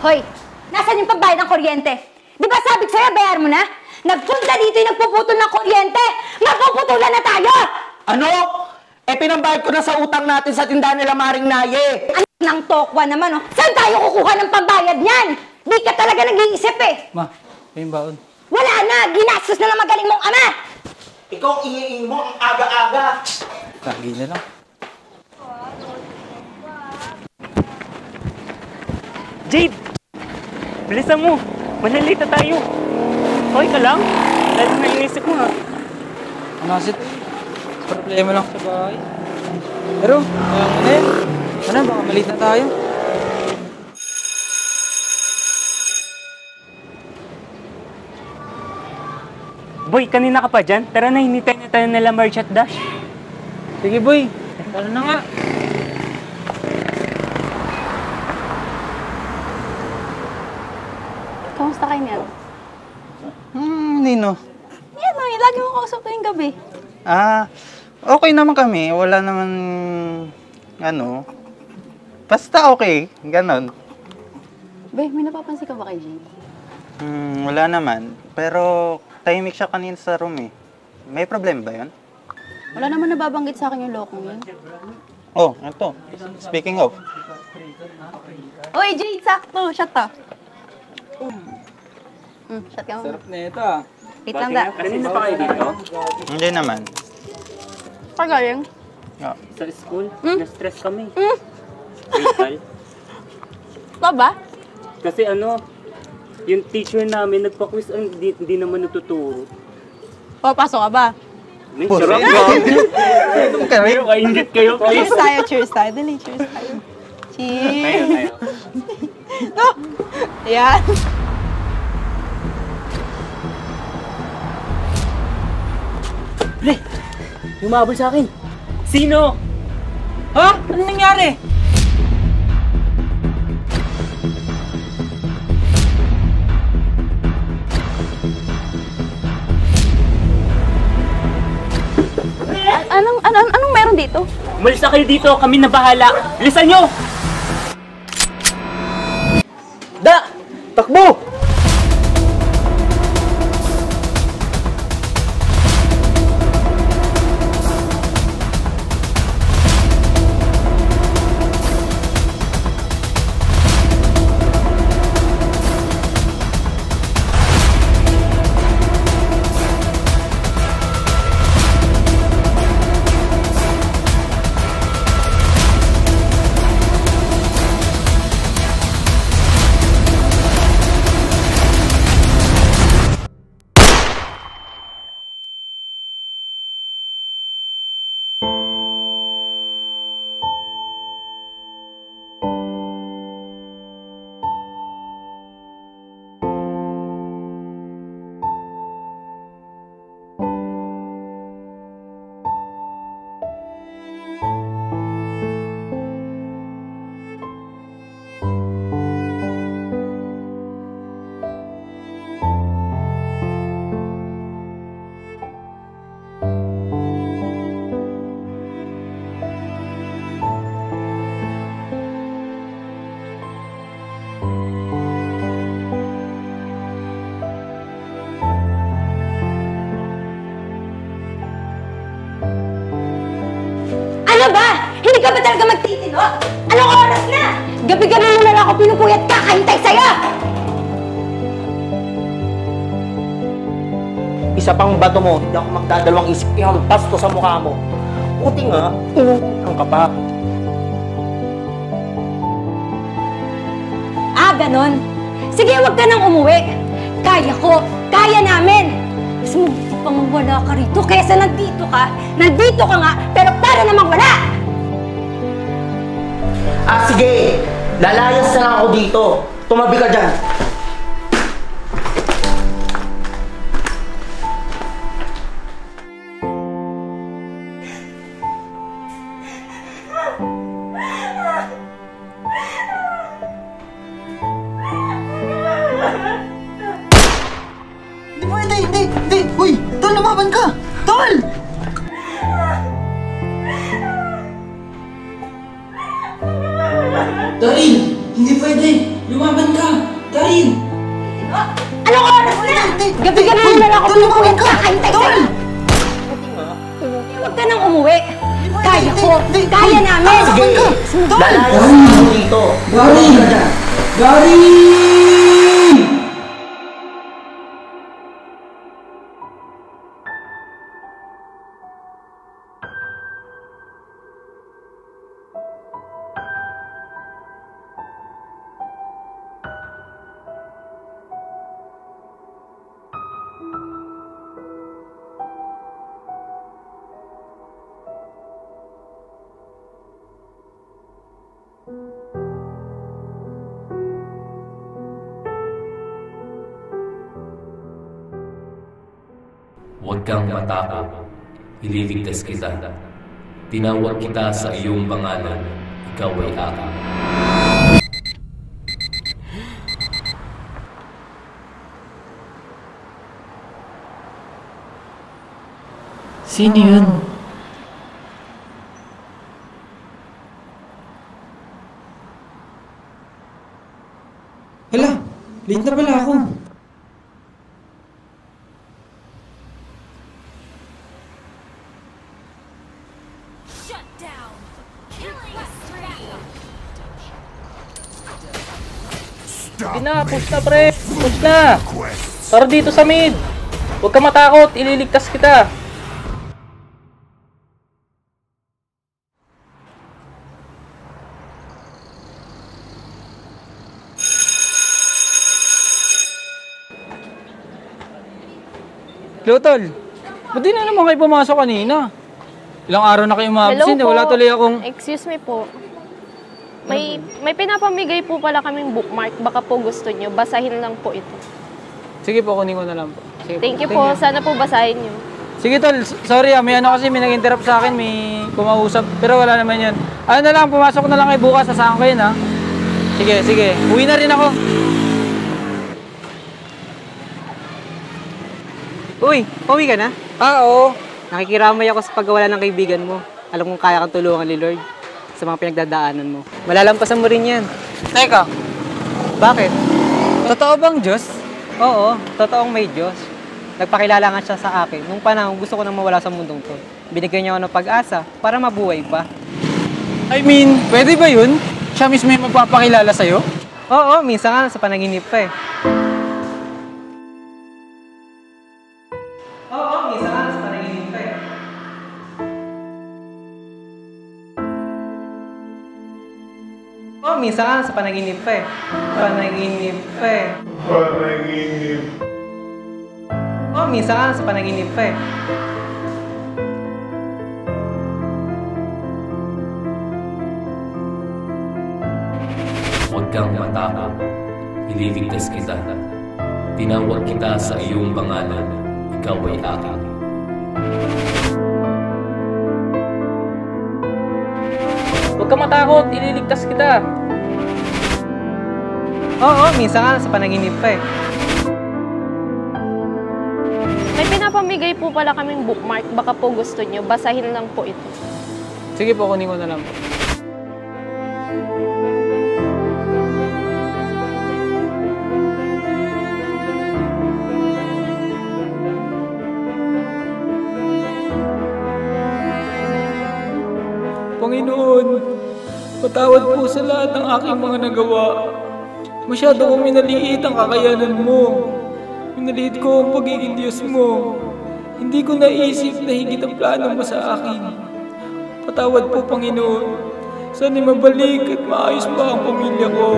Hoy, nasaan yung pambayad ng kuryente? Di ba sabi ko sa'yo, bayar mo na? Nagpunta dito yung nagpuputol ng kuryente! Mapuputulan na tayo! Ano? Eh, pinambayad ko na sa utang natin sa tindahan nila Maring Naye. Anak ng tokwa naman, oh. Saan tayo kukuha ng pambayad niyan? Di ka talaga nag-iisip, eh. Ma, yung baon. Wala na! Ginastos na ng magaling mong ama! Ikaw ang iingin mo ang aga-aga. Lagi na lang. Jade! Bilisan mo! Malalita tayo! Okay ka lang? Lalo na inisip mo ha. Ano kasi? Problema lang sa bahay. Pero, kaya mo na yan. Ano, baka malit na tayo. Boy, kanina ka pa dyan? Tara na, hinintay na tayo nila March at Dash. Sige boy, tara na nga. Kamusta kayo niyan? Nino. Yan o, lagi mo kausap tuwing gabi. Okay naman kami. Wala naman, basta okay. Ganon. Be, may napapansin ka ba kay Jade? Wala naman. Pero, tahimik siya kanina sa room eh. May problema ba yun? Wala naman nababanggit sa akin yung lokong yun. Oh, ito. Speaking of. Uy, Jade, sakto. Shot to. Shot ka mo. Sarap na ito ah. Wait lang da. Kanina pa kayo dito? Hindi naman. Pagaling. Oh. Sa school? Na-stress kami. Vital. Ito ba? Kasi yung teacher namin nagpa-quiz, hindi naman nagtuturo. Papasok ka ba? May sarap ba? Pero kaingit kayo, please. Cheers tayo. Dali, cheers tayo. Cheers. Tayo. No! Ayan. Pre, lumabol sa akin. Sino? Ha? Ano nangyari? Anong meron dito? Umalis na kayo dito, kami na bahala. Bilisan nyo! Da! Takbo! Ano ba? Hindi ka ba talaga magtitino? Anong oras na? Gabi-gabi mo na lang ako pinupuyat kakahintay sa'yo! Isa pang bato mo, hindi ako magdadalawang isip. Ihampas to sa mukha mo. Buti nga, inuutang ka pa. Ganon? Sige, huwag ka nang umuwi. Kaya ko, kaya namin. Mas mabuti pang wala ka rito kaysa nandito ka. Nandito ka nga, pero para namang wala! Sige! Lalayas na lang ako dito. Tumabi ka dyan. Hindi! Uy! Tol, lumaban ka! Tol! Daryl! Hindi pwede! Lumaban ka! Darin! Anong oras na? Gabi-gabi na lang ako pinupuyat ka. Hintay sa'yo. Huwag ka nang umuwi. Kaya ko. Kaya namin. Lalayasin ako dito. Darin! Darin! Huwag kang matakot, ililigtas kita. Tinawag kita sa iyong pangalan, ikaw ay akin. Sino yun? Hala, late na pala ako. Sige na, push na pre! Push na! Tara dito sa mid! Huwag ka matakot, ililigtas kita! Lutol, ba't di na naman kayo pumasok kanina? Ilang araw na kayo ma-absent, wala tuloy akong... Excuse me po. May pinapamigay po pala kaming bookmark. Baka po gusto nyo. Basahin lang po ito. Sige po, kunin ko na lang po. Sige Thank you po. Sana po basahin nyo. Sige tol, sorry may ano kasi may nag-interrupt sa akin, may kumausap. Pero wala naman yan. Ano na lang, pumasok na lang kayo bukas, sasaan ko yun ha. Sige, sige. Uwi na rin ako. Uy, pauwi ka na? Oo. Nakikiramay ako sa paggawa ng kaibigan mo. Alam kong kaya kang tulungan ni Lord sa mga pinagdadaanan mo. Malalampasan mo rin yan. Teka, Bakit? totoo bang Diyos? Oo, totoong may Diyos. Nagpakilala nga siya sa akin. Nung panahon, gusto ko nang mawala sa mundong to. Binigyan niya ako ng pag-asa para mabuhay pa. I mean, pwede ba yun? Siya mismo yung magpapakilala sa'yo? Oo, minsan nga sa panaginip pa eh. Oo, minsan nga sa panaginip pa eh. Oo, minsan nga sa panaginip pa eh. Panaginip pa eh. Oo, minsan nga sa panaginip pa eh. Huwag kang matakot, ililigtas kita. Tinawag kita sa iyong pangalan, ikaw ay akin. Huwag ka matakot, ililigtas kita! Oo, minsan nga sa panaginip pa eh. May pinapamigay po pala kaming bookmark. Baka po gusto nyo. Basahin lang po ito. Sige po, kunin ko na lang po. Panginoon, patawad po sa lahat ng aking mga nagawa. Masyado kong minaliit ang kakayanan mo. Minaliit ko ang pagiging Diyos mo. Hindi ko naisip na higit ang plano mo sa akin. Patawad po, Panginoon. Sana'y mabalik at maayos pa ang pamilya ko.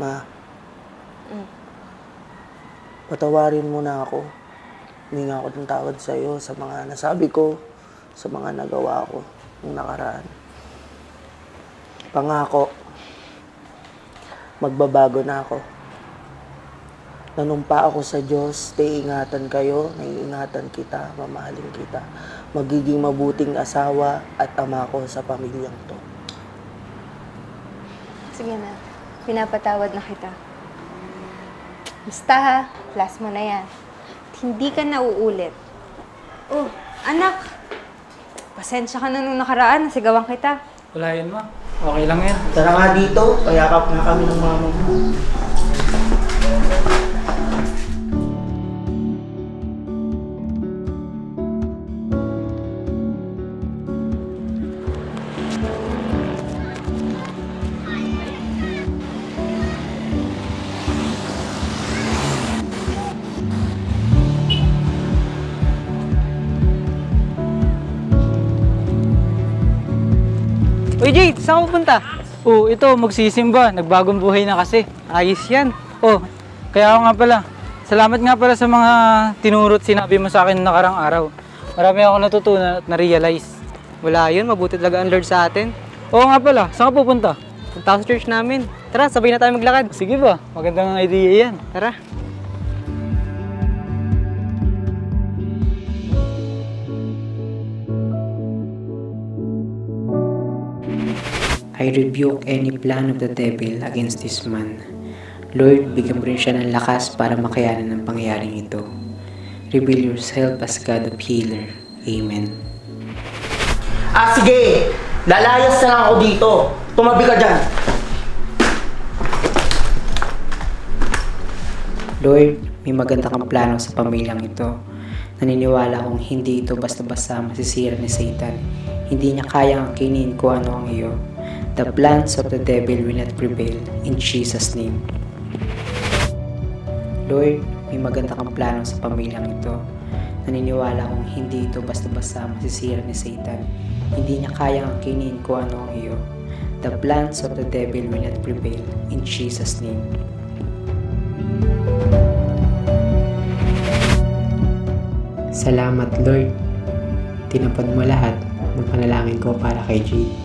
Ma, patawarin mo na ako. Humingi ako ng tawad sa iyo sa mga nasabi ko, sa mga nagawa ko nung nakaraan. Pangako, magbabago na ako. Nanumpa ako sa Diyos, iingatan kayo, naiingatan kita, mamahalin kita. Magiging mabuting asawa at ama ko sa pamilyang to. Sige na, pinapatawad na kita. Basta ha, last mo na yan. At hindi ka na uulit. Oh, anak! Pasensya ka na nung nakaraan, nasigawan kita. Wala yan, ma. Okay lang yan. Tara nga dito, kayakap nga kami ng mama mo. Uy, Jade, saan ka pupunta? Oh, ito, magsisimba. Nagbagong buhay na kasi. Ayos yan. Oh, kaya ako nga pala. Salamat nga pala sa mga tinurot sinabi mo sa akin nakarang araw. Marami ako natutunan at na-realize. Wala yun, mabuti talaga ang Lord sa atin. Oo nga pala, saan ka pupunta? Punta ako sa church namin. Tara, sabay na tayo maglakad. Sige ba, magandang idea yan. Tara. I rebuke any plan of the devil against this man. Lord, bigyan mo rin siya ng lakas para makayanan ng pangyayaring ito. Reveal yourself as God of healer. Amen. Sige! Lalayas na lang ako dito. Tumabi ka dyan. Lord, may maganda kang plano sa pamilyang ito. Naniniwala kong hindi ito basta-basta masisira ni Satan. Hindi niya kayang akinin kung ano ang iyo. The plans of the devil will not prevail in Jesus' name. Lord, may maganda kang plano sa pamilyang ito. Naniniwala kong hindi ito basta-basta masisira ni Satan. Hindi niya kayang akinin kung ano ang iyo. The plans of the devil will not prevail in Jesus' name. Salamat, Lord. Tinapad mo lahat ng panalangin ko para kay Jade.